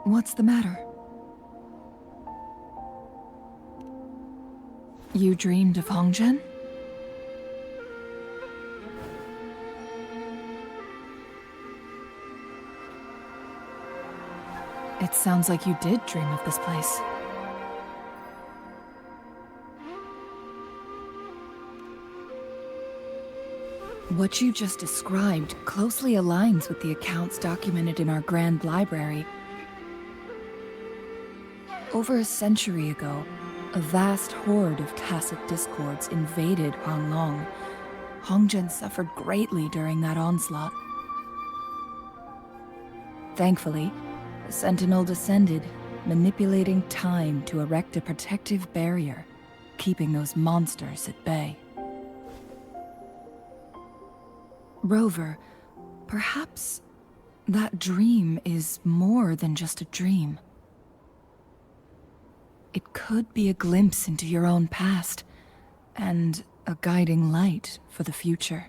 What's the matter? You dreamed of Hongzhen? It sounds like you did dream of this place. What you just described closely aligns with the accounts documented in our Grand Library. Over a century ago, a vast horde of tacit discords invaded Huanglong. Hongzhen suffered greatly during that onslaught. Thankfully, the Sentinel descended, manipulating time to erect a protective barrier, keeping those monsters at bay. Rover, perhaps that dream is more than just a dream. It could be a glimpse into your own past, and a guiding light for the future.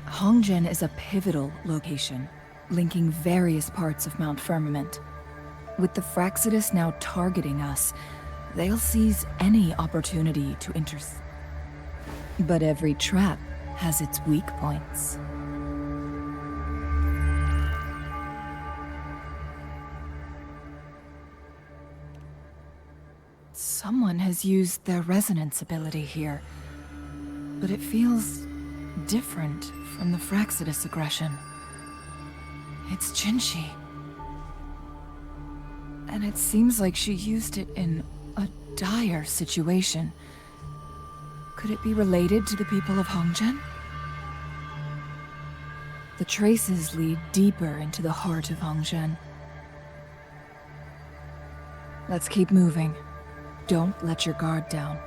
Hongzhen is a pivotal location, linking various parts of Mount Firmament. With the Fraxidus now targeting us, they'll seize any opportunity to intercept. But every trap has its weak points. Someone has used their resonance ability here, but it feels different from the Fraxidus aggression. It's Jinshi. And it seems like she used it in a dire situation. Could it be related to the people of Hongzhen? The traces lead deeper into the heart of Hongzhen. Let's keep moving. Don't let your guard down.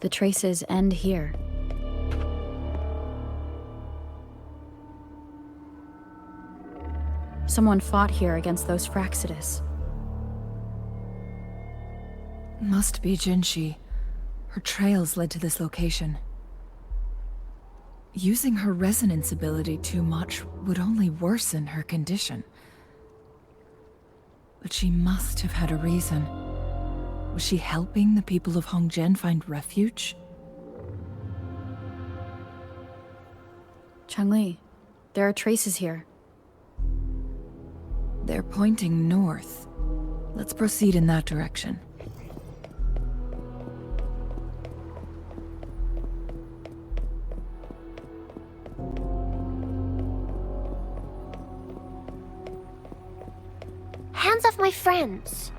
The traces end here. Someone fought here against those Fraxidus. Must be Jinshi. Her trails led to this location. Using her resonance ability too much would only worsen her condition. But she must have had a reason. Was she helping the people of Hongzhen find refuge? Changli, there are traces here. They're pointing north. Let's proceed in that direction. Hands off my friends!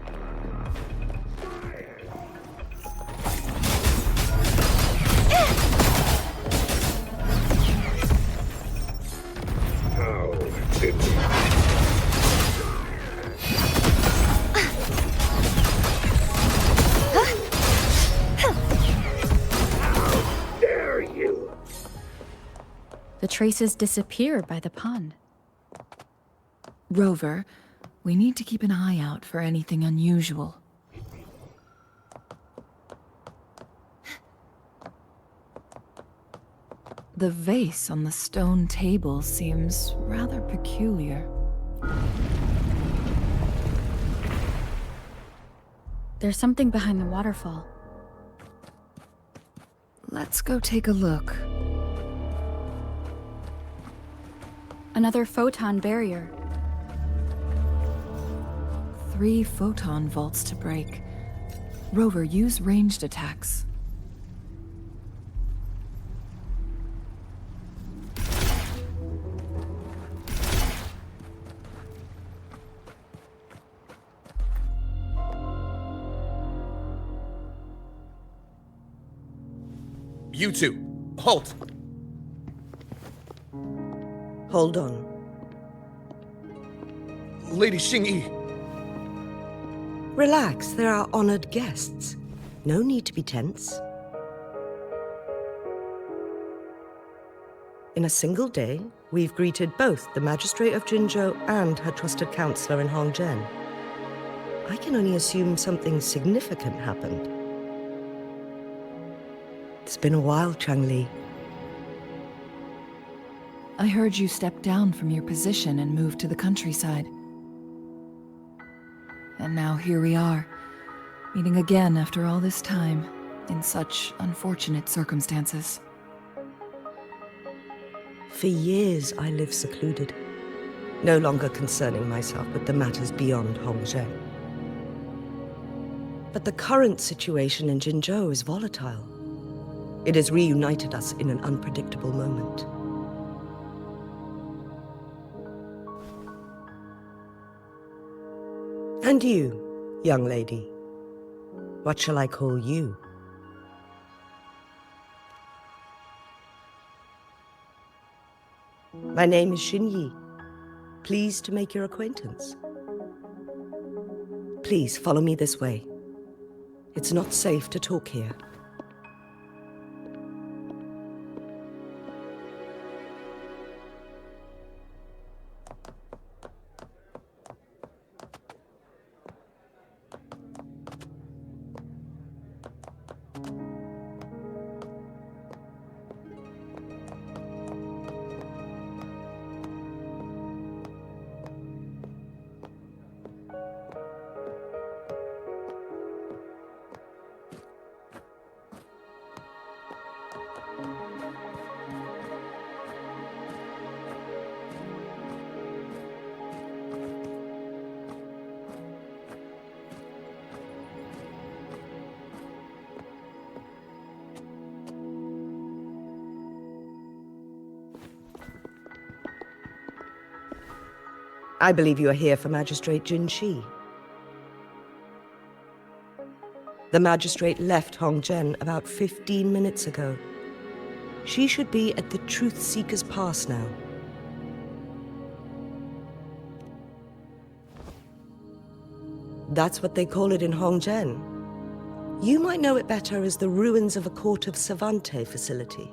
The traces disappear by the pond. Rover, we need to keep an eye out for anything unusual. The vase on the stone table seems rather peculiar. There's something behind the waterfall. Let's go take a look. Another photon barrier. 3 photon vaults to break. Rover, use ranged attacks. You two, halt! Hold on. Lady Xingyi. Relax, they're our honored guests. No need to be tense. In a single day, we've greeted both the Magistrate of Jinzhou and her trusted counselor in Hongzhen. I can only assume something significant happened. It's been a while, Changli. I heard you stepped down from your position and moved to the countryside. And now here we are, meeting again after all this time, in such unfortunate circumstances. For years, I lived secluded, no longer concerning myself with the matters beyond Hongzhen. But the current situation in Jinzhou is volatile. It has reunited us in an unpredictable moment. And you, young lady, what shall I call you? My name is Xinyi. Pleased to make your acquaintance. Please follow me this way. It's not safe to talk here. I believe you are here for Magistrate Jin Shi. The magistrate left Hongzhen about 15 minutes ago. She should be at the Truth Seeker's Pass now. That's what they call it in Hongzhen. You might know it better as the ruins of a Court of Cervantes facility.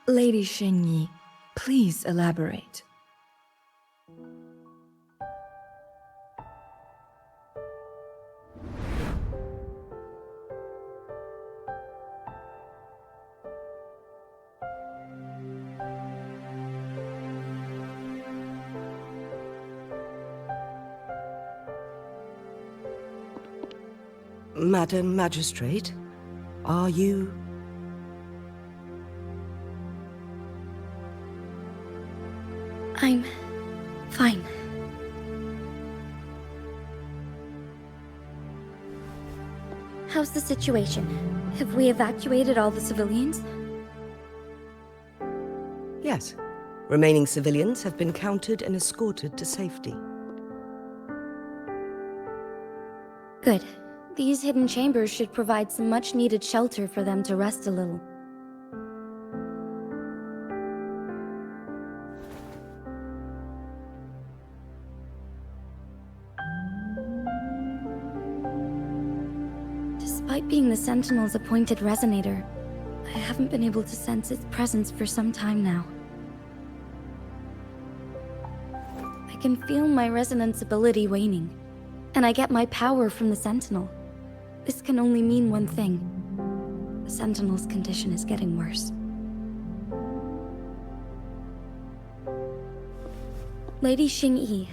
Lady Xingyi, please elaborate. Madam Magistrate, are you... I'm fine. How's the situation? Have we evacuated all the civilians? Yes. Remaining civilians have been counted and escorted to safety. Good. These hidden chambers should provide some much-needed shelter for them to rest a little. Despite being the Sentinel's appointed resonator, I haven't been able to sense its presence for some time now. I can feel my resonance ability waning, and I get my power from the Sentinel. This can only mean one thing. The Sentinel's condition is getting worse. Lady Xingyi,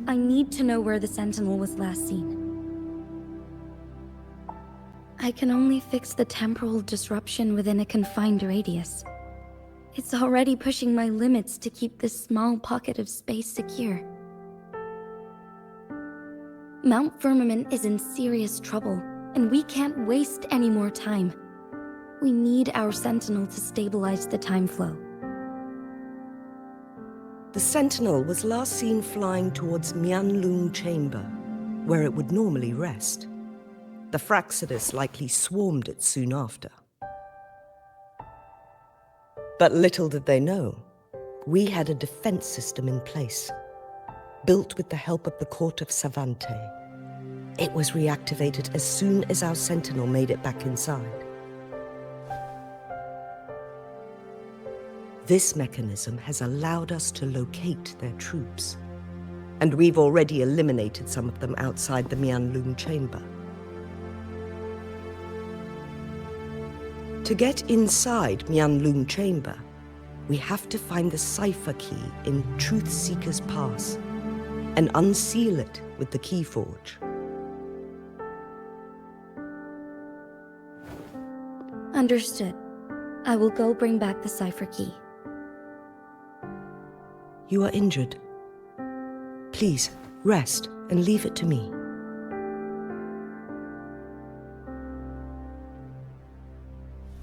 I need to know where the Sentinel was last seen. I can only fix the temporal disruption within a confined radius. It's already pushing my limits to keep this small pocket of space secure. Mount Firmament is in serious trouble, and we can't waste any more time. We need our Sentinel to stabilize the time flow. The sentinel was last seen flying towards Mianlung Chamber, where it would normally rest. The Fraxidus likely swarmed it soon after. But little did they know, we had a defense system in place, built with the help of the court of Savante. It was reactivated as soon as our sentinel made it back inside. This mechanism has allowed us to locate their troops, and we've already eliminated some of them outside the Mianlung Chamber. To get inside Mianlung Chamber, we have to find the cipher key in Truth Seeker's Pass and unseal it with the Keyforge. Understood. I will go bring back the cipher key. You are injured. Please, rest and leave it to me.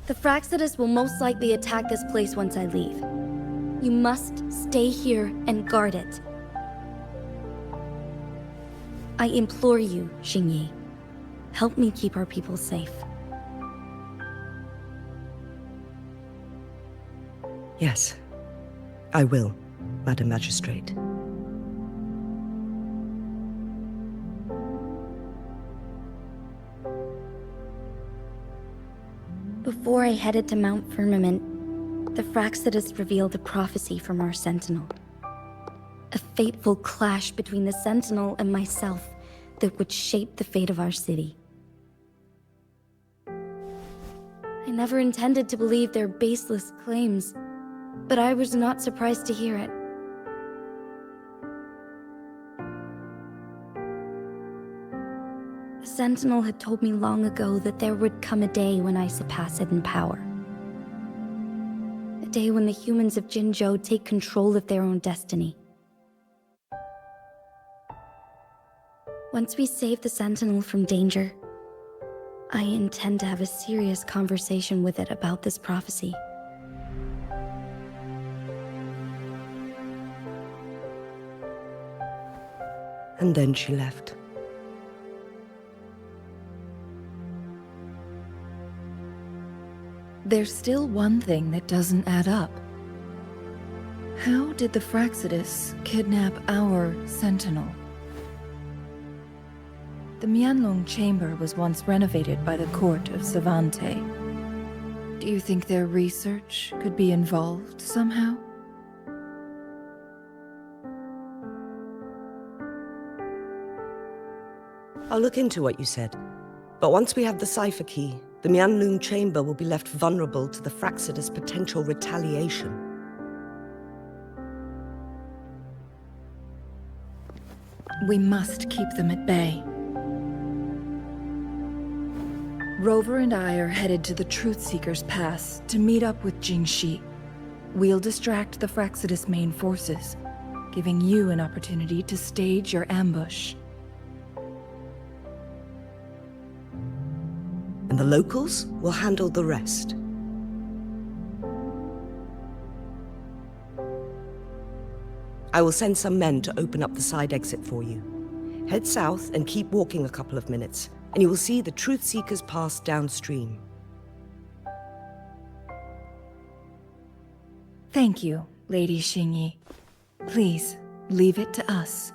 The Fraxidus will most likely attack this place once I leave. You must stay here and guard it. I implore you, Xingyi. Help me keep our people safe. Yes, I will, Madam Magistrate. Before I headed to Mount Firmament, the Fraxidus revealed a prophecy from our sentinel. A fateful clash between the sentinel and myself that would shape the fate of our city. I never intended to believe their baseless claims, but I was not surprised to hear it. The sentinel had told me long ago that there would come a day when I surpass it in power. A day when the humans of Jinzhou take control of their own destiny. Once we save the sentinel from danger, I intend to have a serious conversation with it about this prophecy. And then she left. There's still one thing that doesn't add up. How did the Fraxidus kidnap our sentinel? The Mianlong Chamber was once renovated by the court of Savante. Do you think their research could be involved somehow? I'll look into what you said. But once we have the cipher key, the Mianlung Chamber will be left vulnerable to the Fraxidus' potential retaliation. We must keep them at bay. Rover and I are headed to the Truth Seeker's Pass to meet up with Jingxi. We'll distract the Fraxidus' main forces, giving you an opportunity to stage your ambush. And the locals will handle the rest. I will send some men to open up the side exit for you. Head south and keep walking a couple of minutes, and you will see the Truth Seeker's Pass downstream. Thank you, Lady Xingyi. Please, leave it to us.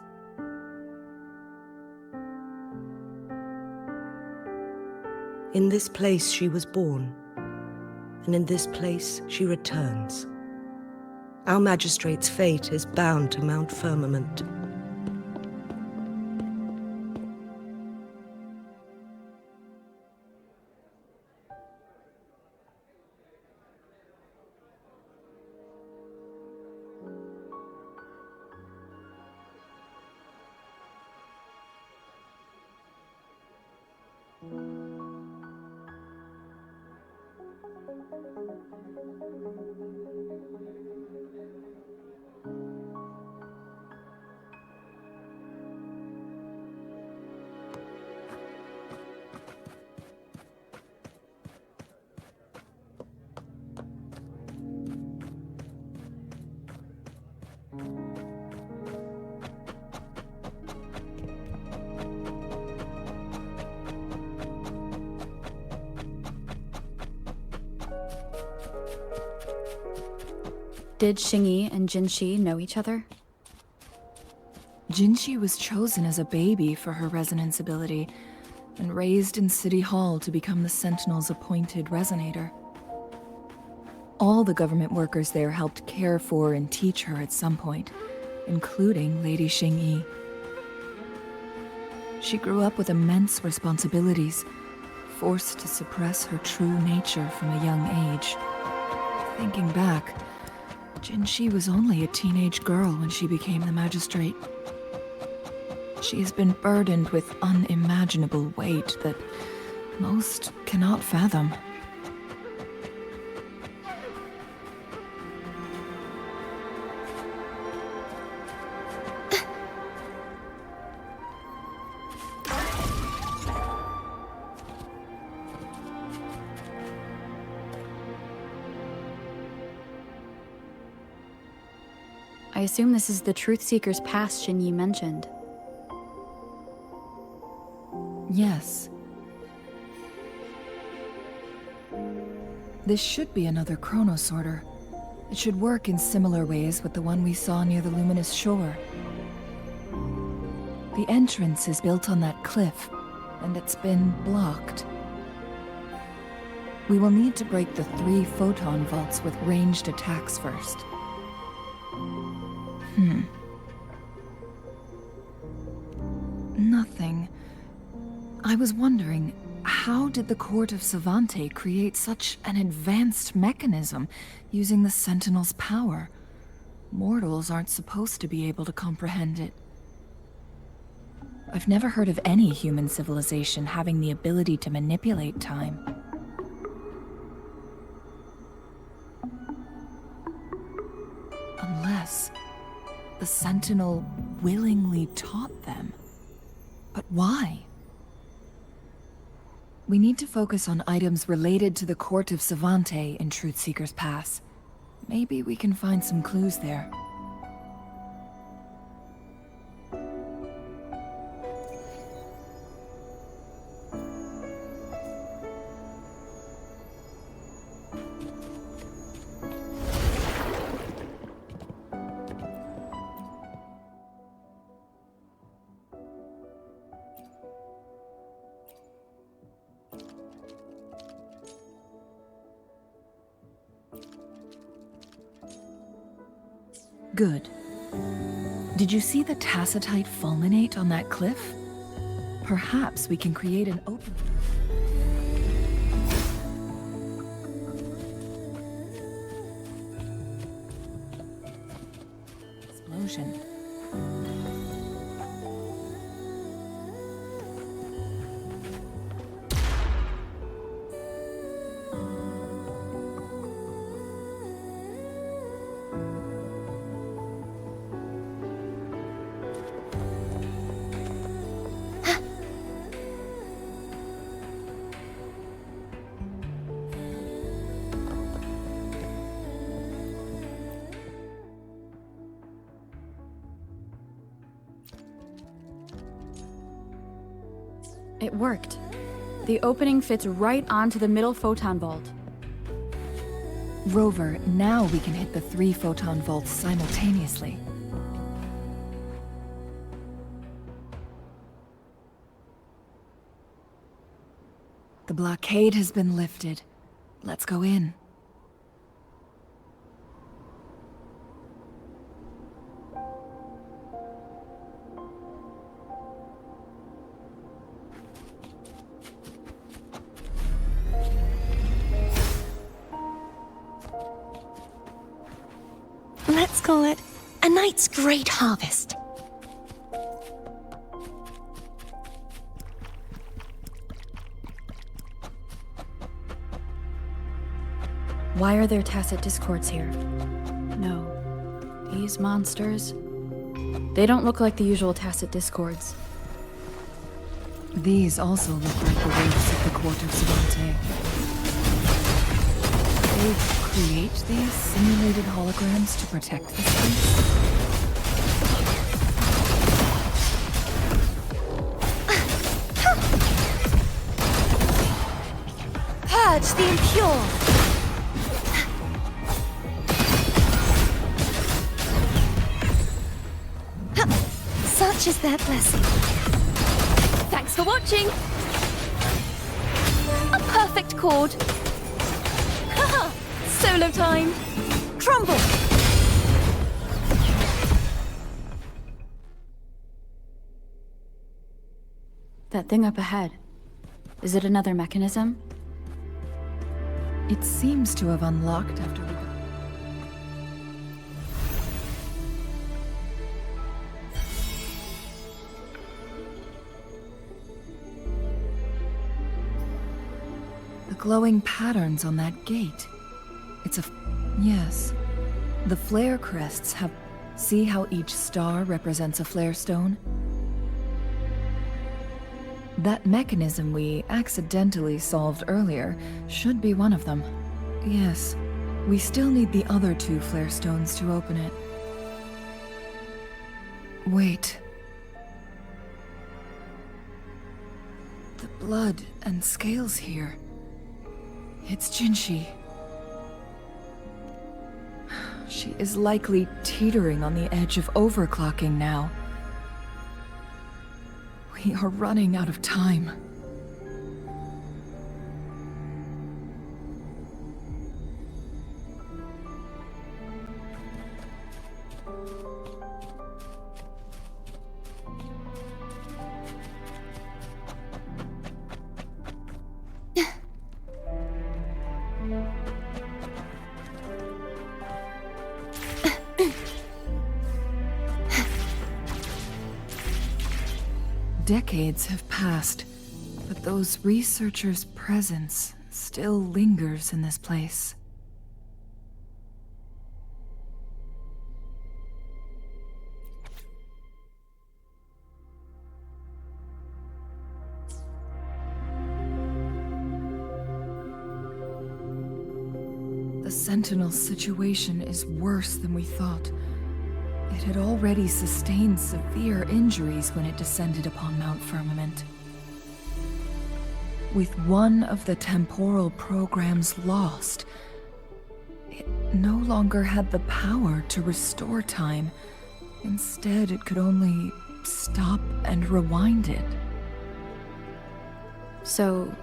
In this place she was born, and in this place she returns. Our magistrate's fate is bound to Mount Firmament. Did Xingyi and Jinshi know each other? Jinshi was chosen as a baby for her resonance ability, and raised in City Hall to become the Sentinel's appointed resonator. All the government workers there helped care for and teach her at some point, including Lady Xingyi. She grew up with immense responsibilities, forced to suppress her true nature from a young age. Thinking back, Jinshi was only a teenage girl when she became the magistrate. She has been burdened with unimaginable weight that most cannot fathom. I assume this is the Truth Seeker's past Xingyi mentioned. Yes. This should be another chronosorter. It should work in similar ways with the one we saw near the luminous shore. The entrance is built on that cliff, and it's been blocked. We will need to break the 3 photon vaults with ranged attacks first. Nothing. I was wondering, how did the Court of Savante create such an advanced mechanism using the Sentinel's power? Mortals aren't supposed to be able to comprehend it. I've never heard of any human civilization having the ability to manipulate time. Unless the Sentinel willingly taught them. But why? We need to focus on items related to the Court of Savante in Truth Seeker's Pass. Maybe we can find some clues there. Good. Did you see the tacitite fulminate on that cliff? Perhaps we can create an opening. Explosion. It worked. The opening fits right onto the middle photon vault. Rover, now we can hit the 3 photon vaults simultaneously. The blockade has been lifted. Let's go in. Let's call it a night's great harvest. Why are there tacit discords here? No. These monsters... They don't look like the usual tacit discords. These also look like the waves of the Court of Savante. They create these simulated holograms to protect this place? Purge the impure! such as their blessing. Thanks for watching! A perfect chord! Haha! Solo time! Crumble! That thing up ahead. Is it another mechanism? It seems to have unlocked after we got... The glowing patterns on that gate. It's a... Yes. The flare crests have... See how each star represents a flare stone? That mechanism we accidentally solved earlier should be one of them. Yes. We still need the other 2 flare stones to open it. Wait. The blood and scales here. It's Jinshi. She is likely teetering on the edge of overclocking now. We are running out of time. Decades have passed, but those researchers' presence still lingers in this place. The Sentinel situation is worse than we thought. It had already sustained severe injuries when it descended upon Mount Firmament. With one of the temporal programs lost, it no longer had the power to restore time. Instead, it could only stop and rewind it. So,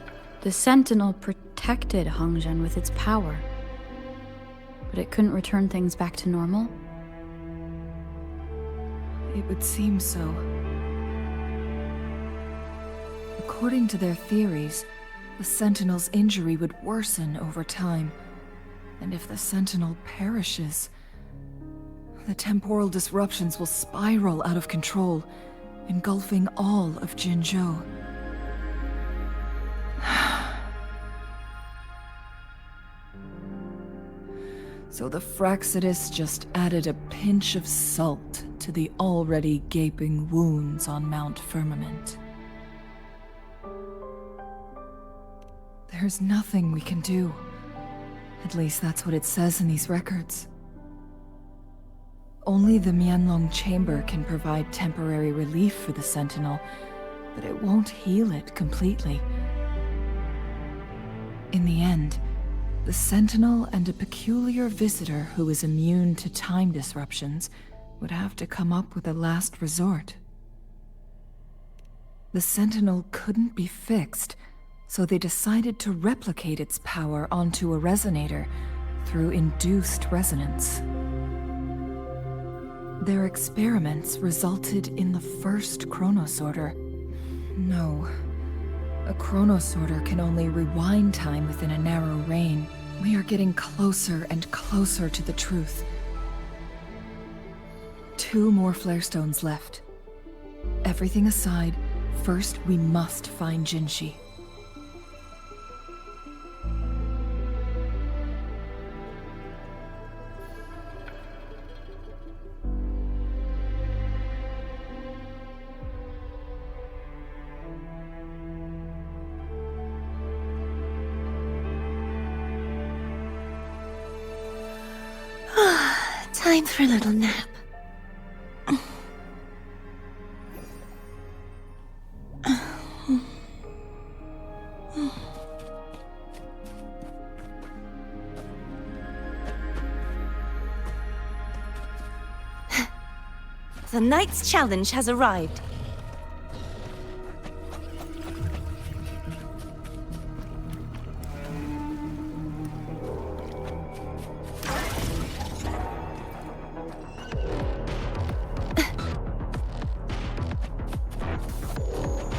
the Sentinel protected Hongzhen with its power, but it couldn't return things back to normal? It would seem so. According to their theories, the Sentinel's injury would worsen over time. And if the Sentinel perishes, the temporal disruptions will spiral out of control, engulfing all of Jinzhou. So the Fraxidus just added a pinch of salt to the already gaping wounds on Mount Firmament. There's nothing we can do. At least that's what it says in these records. Only the Mianlong Chamber can provide temporary relief for the Sentinel, but it won't heal it completely. In the end, the Sentinel and a peculiar visitor who is immune to time disruptions would have to come up with a last resort. The Sentinel couldn't be fixed, so they decided to replicate its power onto a resonator through induced resonance. Their experiments resulted in the first chronosorter. No. A chronosorter can only rewind time within a narrow reign. We are getting closer and closer to the truth. 2 more flare stones left. Everything aside, first we must find Jinshi. Time for a little nap. The Knight's challenge has arrived.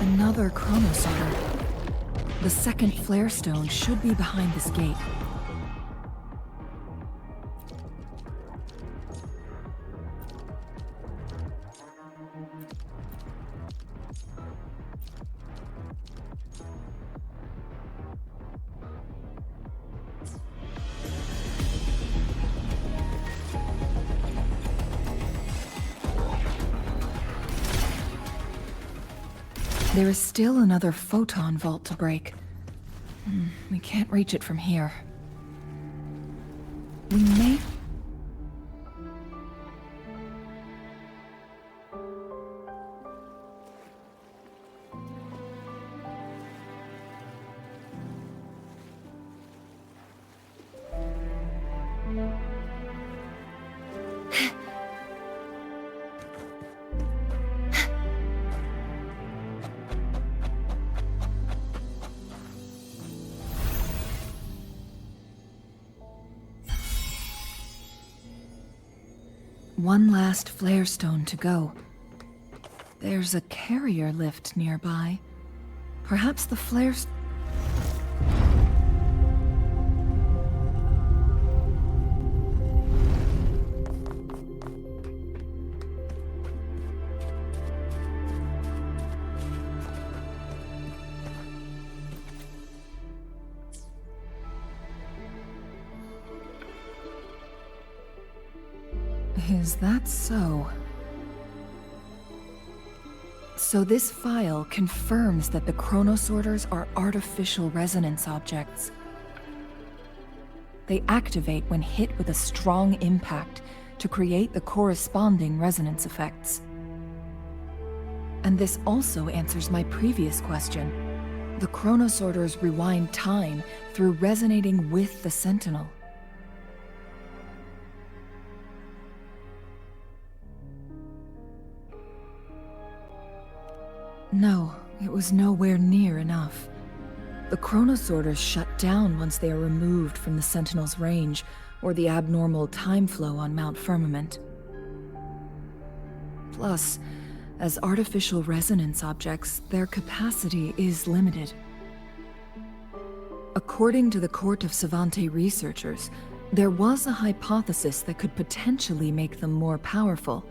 Another chronosorter. The second flare stone should be behind this gate. There is still another photon vault to break. We can't reach it from here. We may... One last flare stone to go. There's a carrier lift nearby. Perhaps the flares... Is that so? So this file confirms that the chronosorters are artificial resonance objects. They activate when hit with a strong impact to create the corresponding resonance effects. And this also answers my previous question. The chronosorters rewind time through resonating with the sentinel. No, it was nowhere near enough. The chronosorters shut down once they are removed from the Sentinel's range, or the abnormal time flow on Mount Firmament. Plus, as artificial resonance objects, their capacity is limited. According to the Court of Savante researchers, there was a hypothesis that could potentially make them more powerful,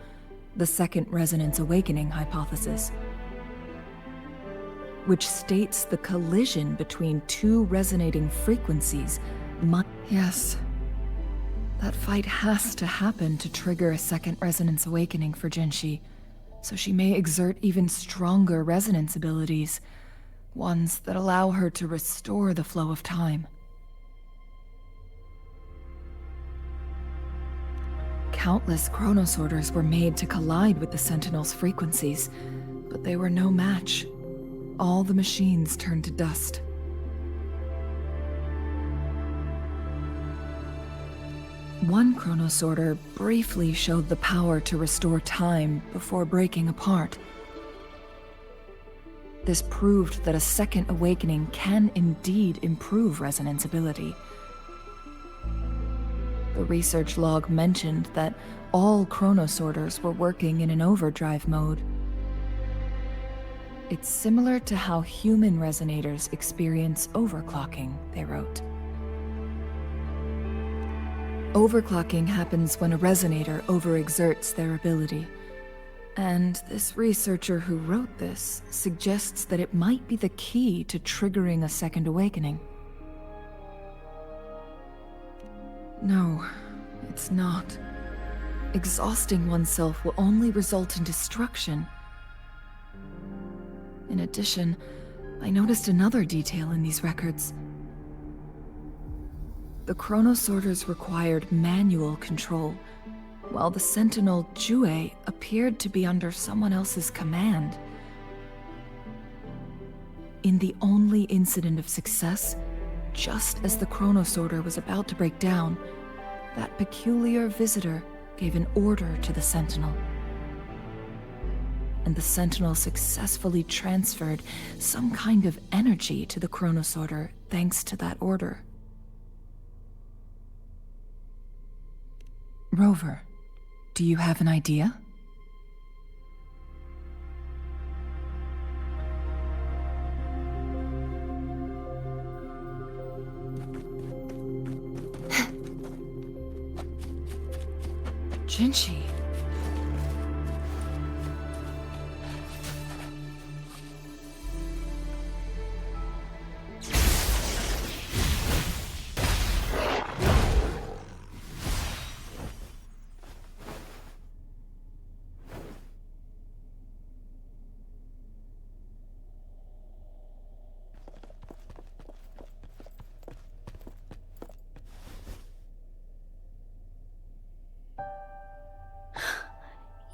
the Second Resonance Awakening hypothesis, which states the collision between two resonating frequencies might... Yes. That fight has to happen to trigger a second resonance awakening for Jinshi, so she may exert even stronger resonance abilities, ones that allow her to restore the flow of time. Countless chronosorters were made to collide with the Sentinel's frequencies, but they were no match. All the machines turned to dust. One chronosorter briefly showed the power to restore time before breaking apart. This proved that a second awakening can indeed improve resonance ability. The research log mentioned that all chronosorters were working in an overdrive mode. It's similar to how human resonators experience overclocking, they wrote. Overclocking happens when a resonator overexerts their ability. And this researcher who wrote this suggests that it might be the key to triggering a second awakening. No, it's not. Exhausting oneself will only result in destruction. In addition, I noticed another detail in these records. The chronosorters required manual control, while the sentinel Jue appeared to be under someone else's command. In the only incident of success, just as the chronosorter was about to break down, that peculiar visitor gave an order to the sentinel. and the Sentinel successfully transferred some kind of energy to the Chronos Order thanks to that order. Rover, do you have an idea? Jinshi.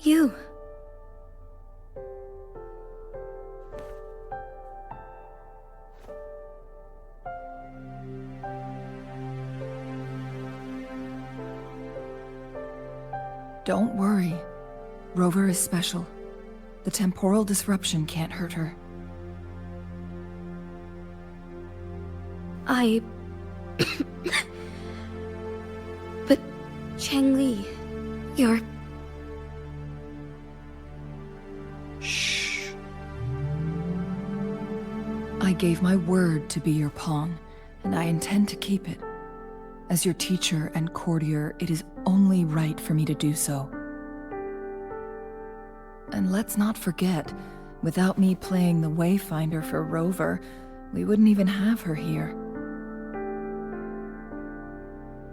You. Don't worry. Rover is special. The temporal disruption can't hurt her. But, Changli, you're... Shh. I gave my word to be your pawn, and I intend to keep it. As your teacher and courtier, it is only right for me to do so. And let's not forget, without me playing the Wayfinder for Rover, we wouldn't even have her here.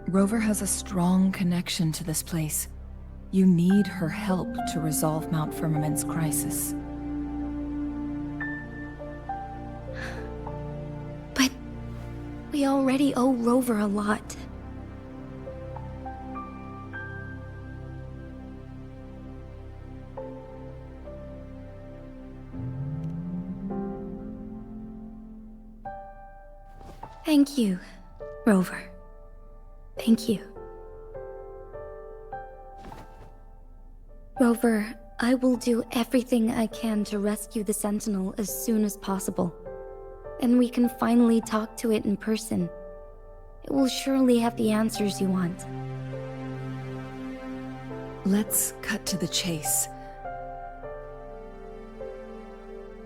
Rover has a strong connection to this place. You need her help to resolve Mount Firmament's crisis. But we already owe Rover a lot. Thank you, Rover. Thank you. Rover, I will do everything I can to rescue the Sentinel as soon as possible. And we can finally talk to it in person. It will surely have the answers you want. Let's cut to the chase.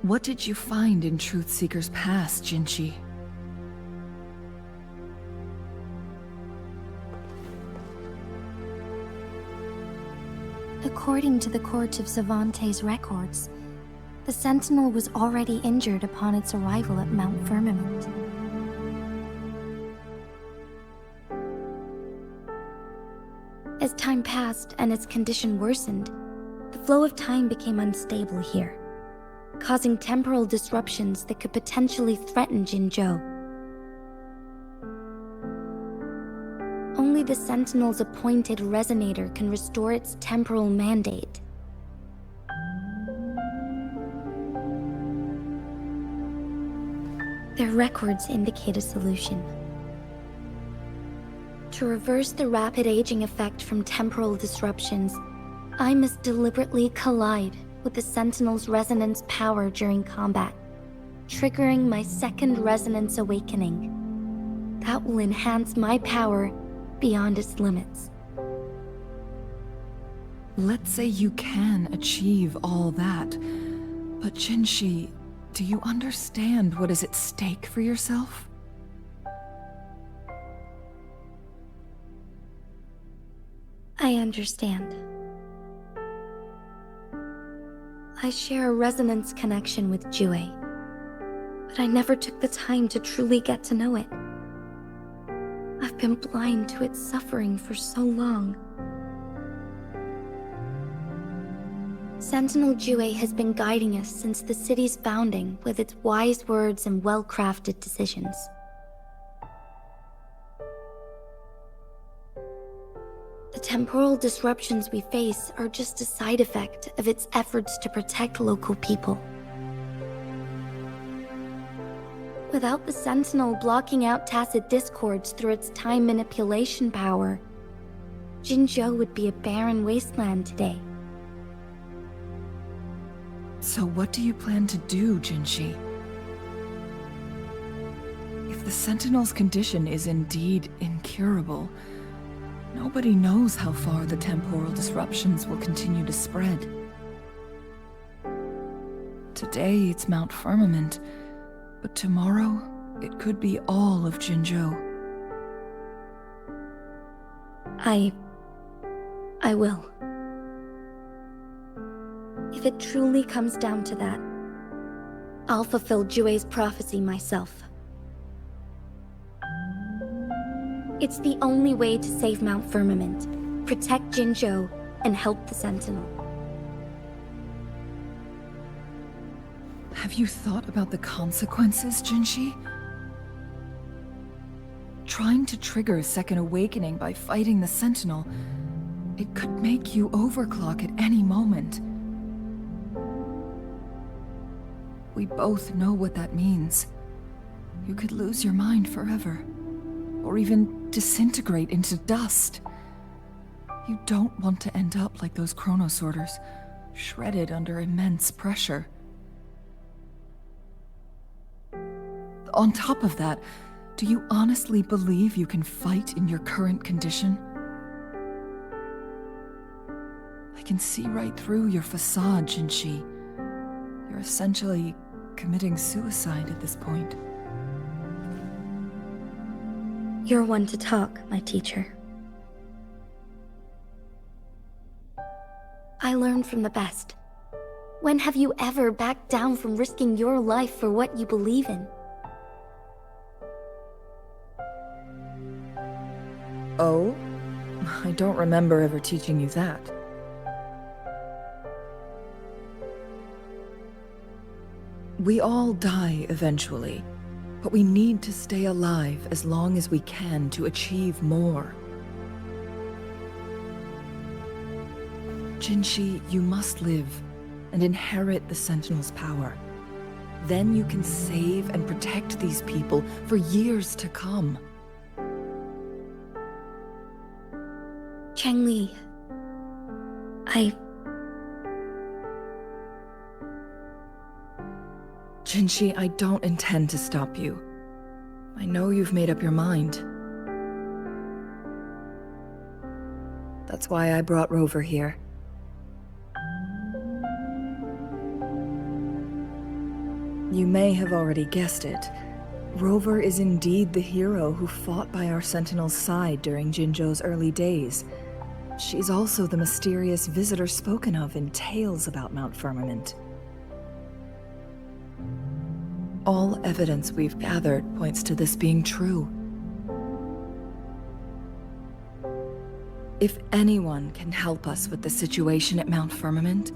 What did you find in Truthseeker's past, Jinshi? According to the Court of Savante's records, the Sentinel was already injured upon its arrival at Mount Firmament. As time passed and its condition worsened, the flow of time became unstable here, causing temporal disruptions that could potentially threaten Jinzhou. Only the Sentinel's appointed resonator can restore its temporal mandate. Their records indicate a solution. To reverse the rapid aging effect from temporal disruptions, I must deliberately collide with the Sentinel's resonance power during combat, triggering my second resonance awakening. That will enhance my power beyond its limits. Let's say you can achieve all that, but Jinshi, do you understand what is at stake for yourself? I understand. I share a resonance connection with Jue, but I never took the time to truly get to know it. I've been blind to its suffering for so long. Sentinel Jue has been guiding us since the city's founding with its wise words and well-crafted decisions. The temporal disruptions we face are just a side effect of its efforts to protect local people. Without the Sentinel blocking out tacit discords through its time manipulation power, Jinzhou would be a barren wasteland today. So what do you plan to do, Jinshi? If the Sentinel's condition is indeed incurable, nobody knows how far the temporal disruptions will continue to spread. Today it's Mount Firmament, but tomorrow it could be all of Jinzhou. I will. If it truly comes down to that, I'll fulfill Jue's prophecy myself. It's the only way to save Mount Firmament, protect Jinzhou, and help the Sentinel. Have you thought about the consequences, Jinshi? Trying to trigger a second awakening by fighting the Sentinel, it could make you overclock at any moment. We both know what that means. You could lose your mind forever, or even disintegrate into dust. You don't want to end up like those chronosorters, shredded under immense pressure. On top of that, do you honestly believe you can fight in your current condition? I can see right through your facade, Jinshi. You're essentially committing suicide at this point. You're one to talk, my teacher. I learned from the best. When have you ever backed down from risking your life for what you believe in? Oh? I don't remember ever teaching you that. We all die eventually, but we need to stay alive as long as we can to achieve more. Jinshi, you must live and inherit the Sentinel's power. Then you can save and protect these people for years to come. Changli, Jinshi, I don't intend to stop you. I know you've made up your mind. That's why I brought Rover here. You may have already guessed it. Rover is indeed the hero who fought by our Sentinel's side during Jinzhou's early days. She's also the mysterious visitor spoken of in tales about Mount Firmament. All evidence we've gathered points to this being true. If anyone can help us with the situation at Mount Firmament,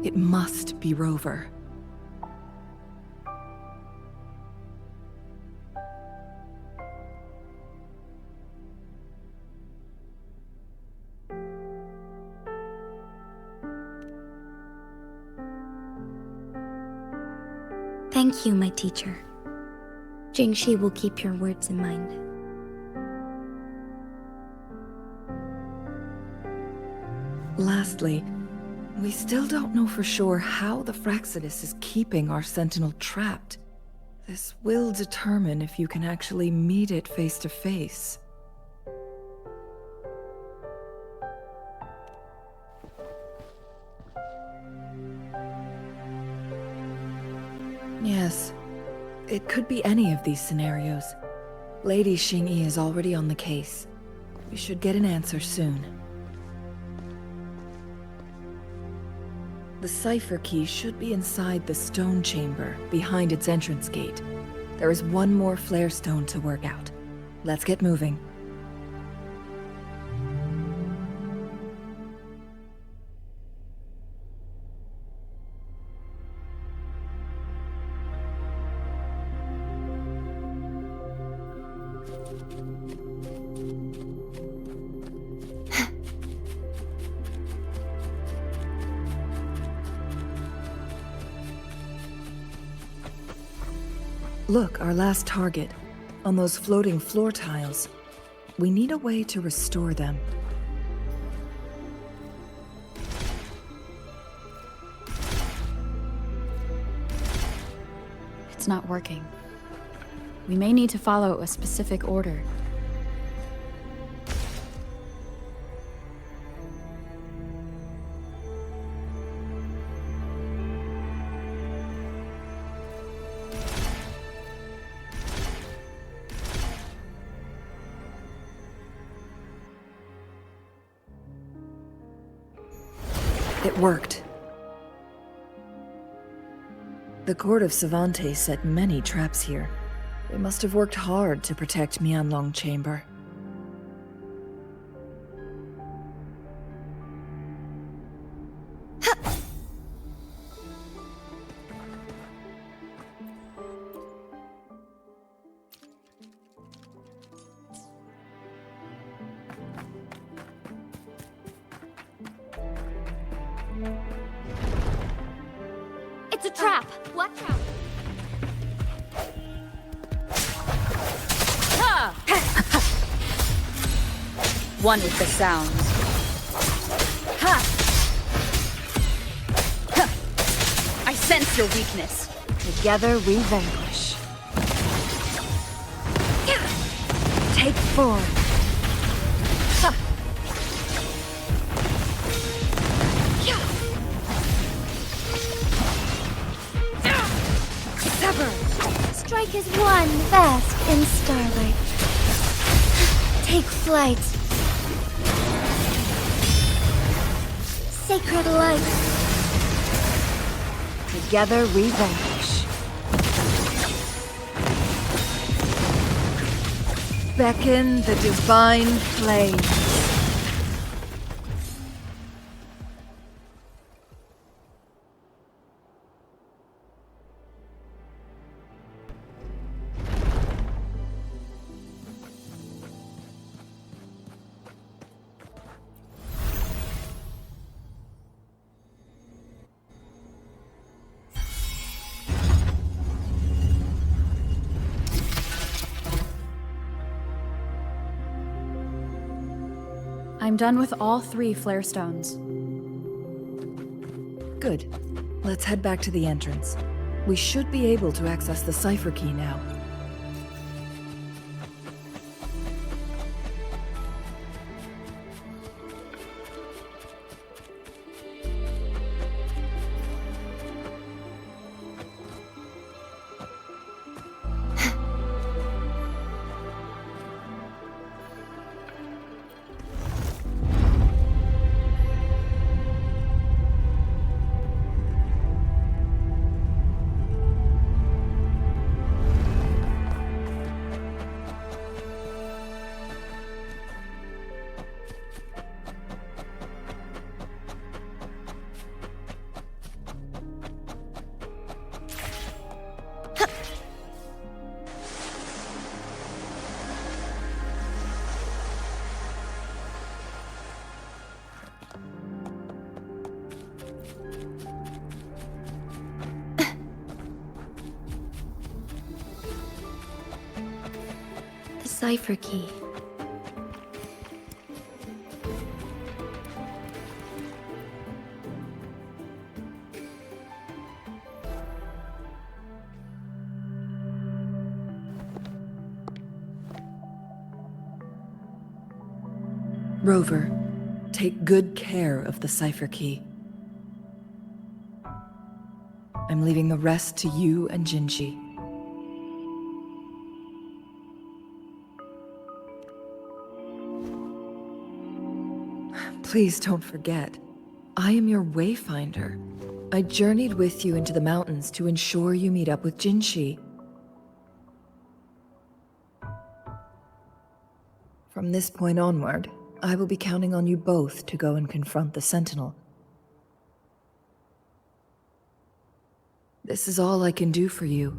it must be Rover. Thank you, my teacher. Jingshi will keep your words in mind. Lastly, we still don't know for sure how the Fraxidus is keeping our Sentinel trapped. This will determine if you can actually meet it face to face. Yes, it could be any of these scenarios. Lady Xingyi is already on the case. We should get an answer soon. The cipher key should be inside the stone chamber, behind its entrance gate. There is one more flare stone to work out. Let's get moving. Look, our last target, on those floating floor tiles. We need a way to restore them. is not working. We may need to follow a specific order. It worked. The court of Savante set many traps here. They must have worked hard to protect Huanglong Chamber. It's a trap! What trap? One with the sounds. Ha! I sense your weakness. Together we vanquish. Take 4. Strike is one vast in starlight. Take flight. Sacred light. Together we vanquish. Beckon the divine flame. I'm done with all 3 flare stones. Good. Let's head back to the entrance. We should be able to access the cipher key now. Cipher key. Rover, take good care of the cipher key. I'm leaving the rest to you and Jinji. Please don't forget, I am your wayfinder. I journeyed with you into the mountains to ensure you meet up with Jinshi. From this point onward, I will be counting on you both to go and confront the Sentinel. This is all I can do for you.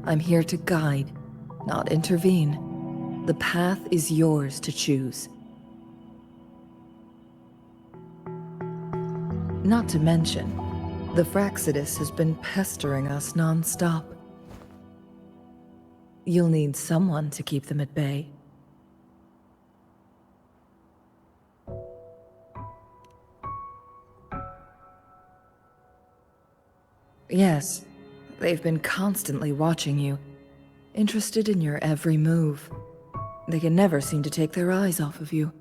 I'm here to guide, not intervene. The path is yours to choose. Not to mention, the Fraxidus has been pestering us non-stop. You'll need someone to keep them at bay. Yes, they've been constantly watching you, interested in your every move. They can never seem to take their eyes off of you.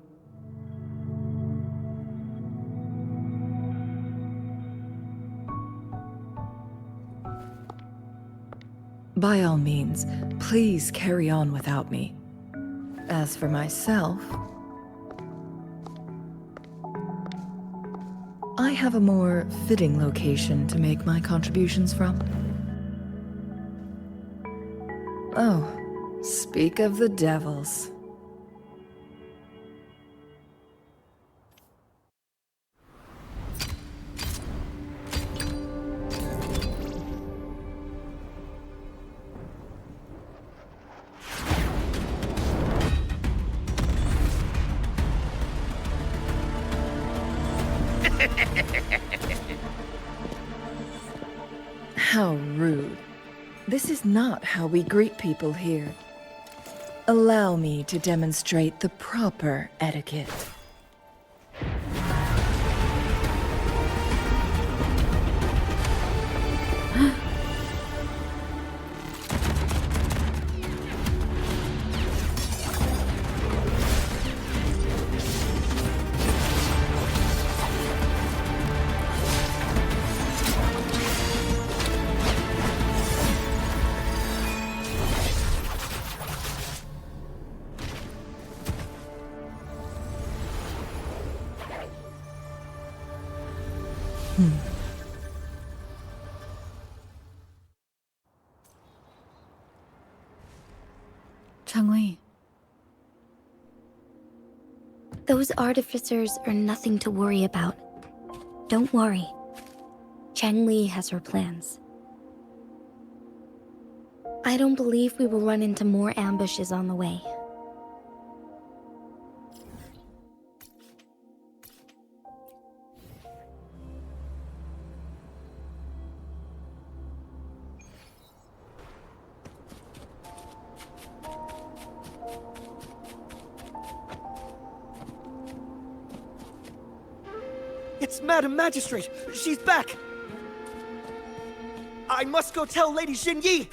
By all means, please carry on without me. As for myself, I have a more fitting location to make my contributions from. Oh, speak of the devils. How rude. This is not how we greet people here. Allow me to demonstrate the proper etiquette. Changli. Those artificers are nothing to worry about. Don't worry. Changli has her plans. I don't believe we will run into more ambushes on the way. It's Madam Magistrate! She's back! I must go tell Lady Xinyi!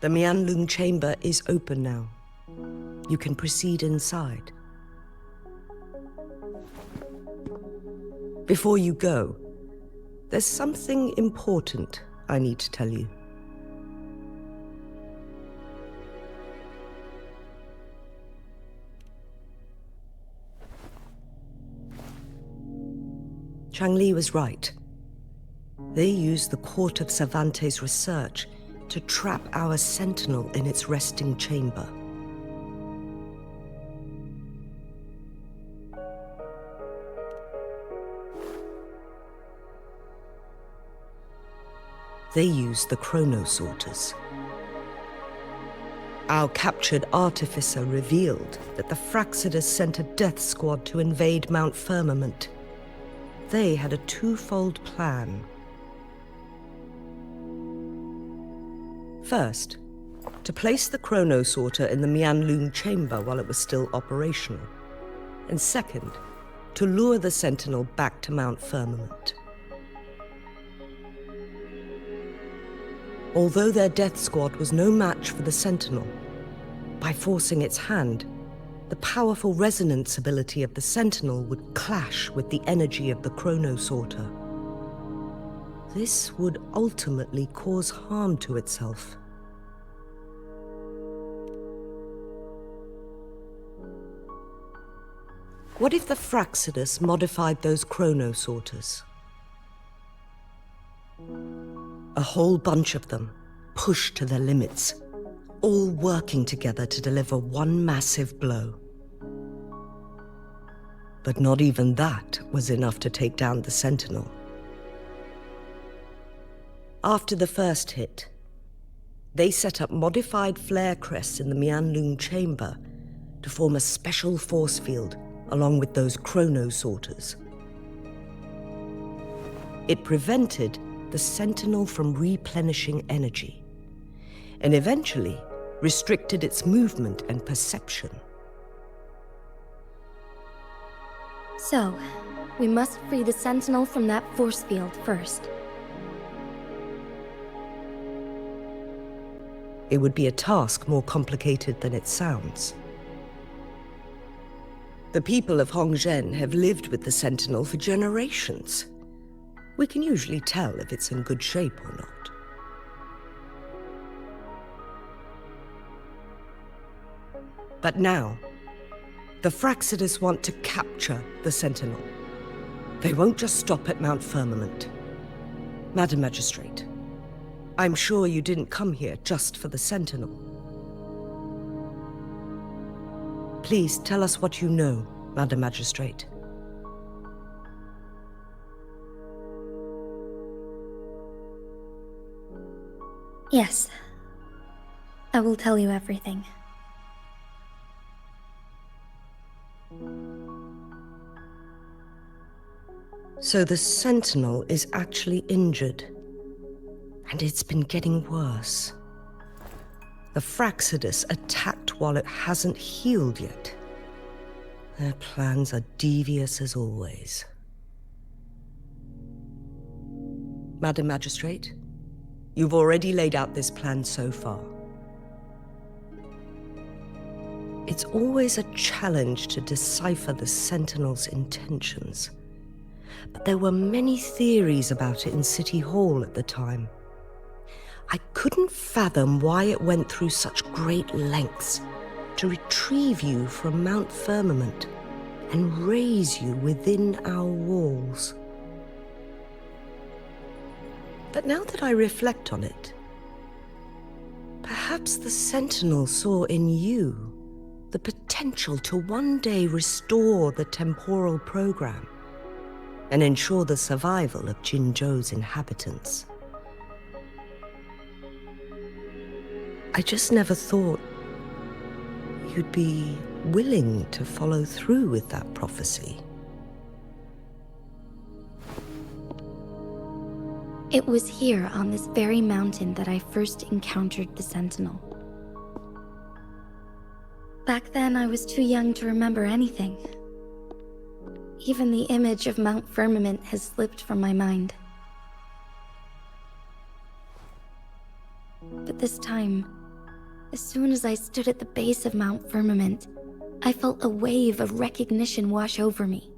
The Mianlung chamber is open now. You can proceed inside. Before you go, there's something important I need to tell you. Changli was right. They used the court of Cervantes' research to trap our sentinel in its resting chamber. They used the chronosorters. Our captured artificer revealed that the Fraxidus sent a death squad to invade Mount Firmament. They had a twofold plan. First, to place the chronosorter in the Mianlung chamber while it was still operational. And second, to lure the sentinel back to Mount Firmament. Although their death squad was no match for the sentinel, by forcing its hand, the powerful resonance ability of the sentinel would clash with the energy of the chronosorter. This would ultimately cause harm to itself. What if the Fraxidus modified those chronosorters? A whole bunch of them, pushed to their limits, all working together to deliver one massive blow. But not even that was enough to take down the Sentinel. After the first hit, they set up modified flare crests in the Mianlung chamber to form a special force field along with those chrono sorters. It prevented the Sentinel from replenishing energy, and eventually restricted its movement and perception. So, we must free the Sentinel from that force field first. It would be a task more complicated than it sounds. The people of Hongzhen have lived with the Sentinel for generations. We can usually tell if it's in good shape or not. But now, the Fraxidus want to capture the Sentinel. They won't just stop at Mount Firmament. Madam Magistrate, I'm sure you didn't come here just for the Sentinel. Please tell us what you know, Madam Magistrate. Yes. I will tell you everything. So the Sentinel is actually injured. And it's been getting worse. The Fraxidus attacked while it hasn't healed yet. Their plans are devious as always. Madam Magistrate, you've already laid out this plan so far. It's always a challenge to decipher the Sentinel's intentions. But there were many theories about it in City Hall at the time. I couldn't fathom why it went through such great lengths to retrieve you from Mount Firmament and raise you within our walls. But now that I reflect on it, perhaps the Sentinel saw in you the potential to one day restore the temporal program and ensure the survival of Jinzhou's inhabitants. I just never thought you'd be willing to follow through with that prophecy. It was here on this very mountain that I first encountered the Sentinel. Back then, I was too young to remember anything. Even the image of Mount Firmament has slipped from my mind. But this time, as soon as I stood at the base of Mount Firmament, I felt a wave of recognition wash over me.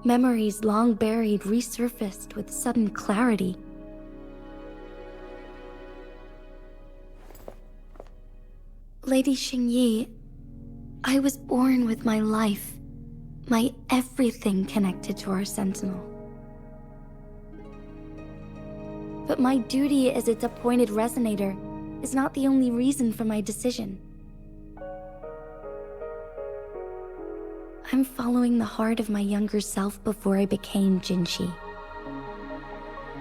Memories long buried resurfaced with sudden clarity. Lady Xingyi, I was born with my life, my everything connected to our Sentinel. But my duty as its appointed resonator is not the only reason for my decision. I'm following the heart of my younger self before I became Jinshi.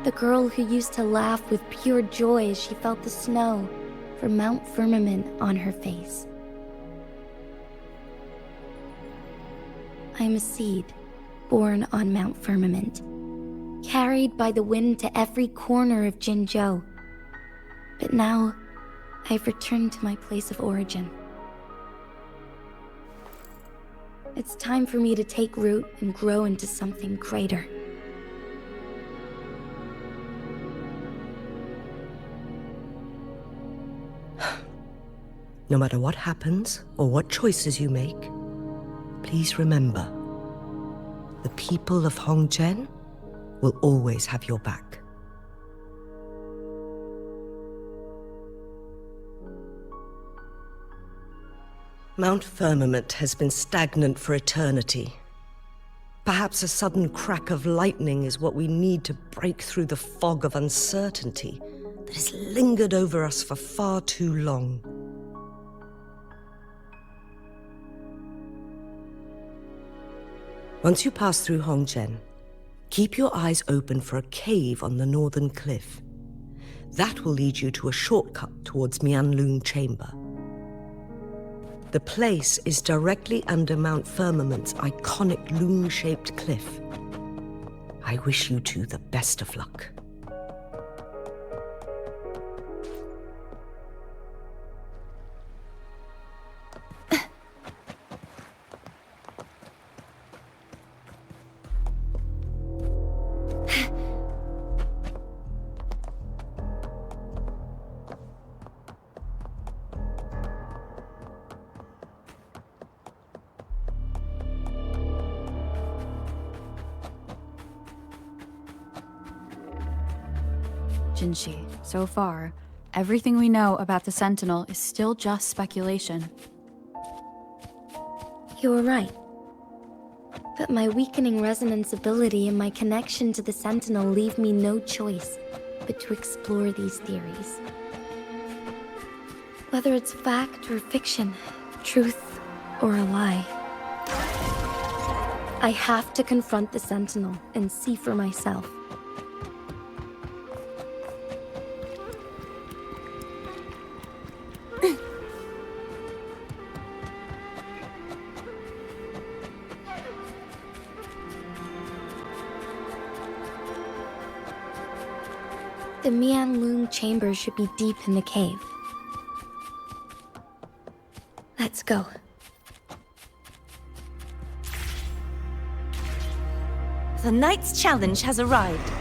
The girl who used to laugh with pure joy as she felt the snow from Mount Firmament on her face. I'm a seed, born on Mount Firmament, carried by the wind to every corner of Jinzhou. But now, I've returned to my place of origin. It's time for me to take root and grow into something greater. No matter what happens or what choices you make, please remember, the people of Hongzhen will always have your back. Mount Firmament has been stagnant for eternity. Perhaps a sudden crack of lightning is what we need to break through the fog of uncertainty that has lingered over us for far too long. Once you pass through Hongzhen, keep your eyes open for a cave on the northern cliff. That will lead you to a shortcut towards Mianlun Chamber. The place is directly under Mount Firmament's iconic loon-shaped cliff. I wish you two the best of luck. Jinshi, so far, everything we know about the Sentinel is still just speculation. You were right. But my weakening resonance ability and my connection to the Sentinel leave me no choice but to explore these theories. Whether it's fact or fiction, truth or a lie. I have to confront the Sentinel and see for myself. The Mianlun Chamber should be deep in the cave. Let's go. The Knight's challenge has arrived.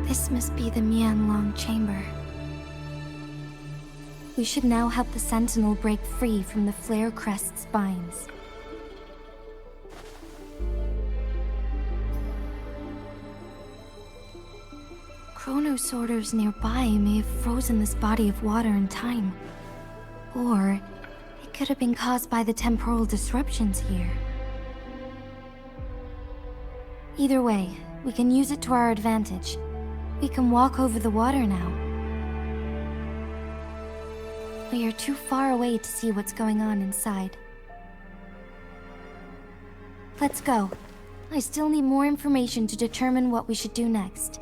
This must be the Mianlun Chamber. We should now help the Sentinel break free from the Flare Crest spines. Chrono sorters nearby may have frozen this body of water in time. Or it could have been caused by the temporal disruptions here. Either way, we can use it to our advantage. We can walk over the water now. We are too far away to see what's going on inside. Let's go. I still need more information to determine what we should do next.